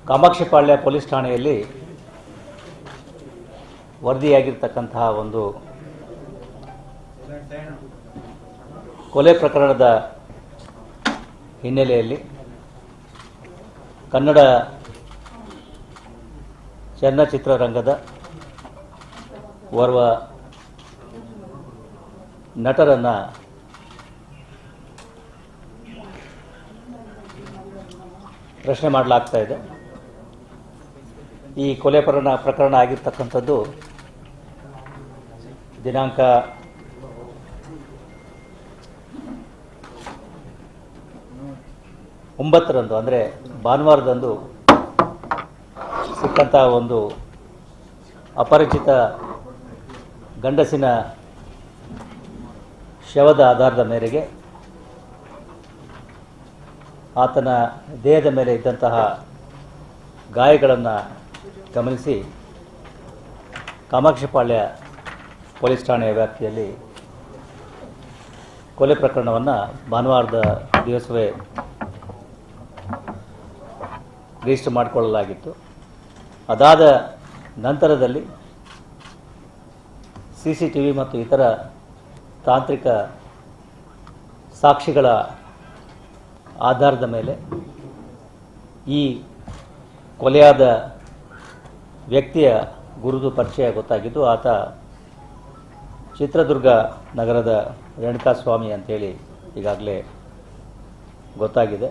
Kamakshipalya police ಠಾಣೆಯಲ್ಲಿ ವರದಿಯಾಗಿರ್ತಕ್ಕಂತಹ ಒಂದು ಕೊಲೆ ಪ್ರಕರಣದ ಹಿನ್ನೆಲೆಯಲ್ಲಿ ಕನ್ನಡ ಚಲನಚಿತ್ರರಂಗದ ಓರ್ವ ನಟರನ್ನು ಪ್ರಶ್ನೆ ಮಾಡಲಾಗ್ತಾ ಇದೆ. ಈ ಕೊಲೆ ಪ್ರಕರಣ ಆಗಿರ್ತಕ್ಕಂಥದ್ದು ದಿನಾಂಕ 9ರಂದು ಅಂದರೆ ಭಾನುವಾರದಂದು ಸಿಕ್ಕಂತಹ ಒಂದು ಅಪರಿಚಿತ ಗಂಡಸಿನ ಶವದ ಆಧಾರದ ಮೇರೆಗೆ ಆತನ ದೇಹದ ಮೇಲೆ ಇದ್ದಂತಹ ಗಾಯಗಳನ್ನು ಗಮನಿಸಿ ಕಾಮಾಕ್ಷಿಪಾಳ್ಯ ಪೊಲೀಸ್ ಠಾಣೆಯ ವ್ಯಾಪ್ತಿಯಲ್ಲಿ ಕೊಲೆ ಪ್ರಕರಣವನ್ನು ಭಾನುವಾರದ ದಿವಸವೇ ರಿಜಿಸ್ಟರ್ ಮಾಡಿಕೊಳ್ಳಲಾಗಿತ್ತು. ಅದಾದ ನಂತರದಲ್ಲಿ CCTV ಮತ್ತು ಇತರ ತಾಂತ್ರಿಕ ಸಾಕ್ಷಿಗಳ ಆಧಾರದ ಮೇಲೆ ಈ ಕೊಲೆಯಾದ ವ್ಯಕ್ತಿಯ ಗುರುತು ಪರಿಚಯ ಗೊತ್ತಾಗಿದ್ದು, ಆತ ಚಿತ್ರದುರ್ಗ ನಗರದ ರೇಣುಕಾಸ್ವಾಮಿ ಅಂತೇಳಿ ಈಗಾಗಲೇ ಗೊತ್ತಾಗಿದೆ.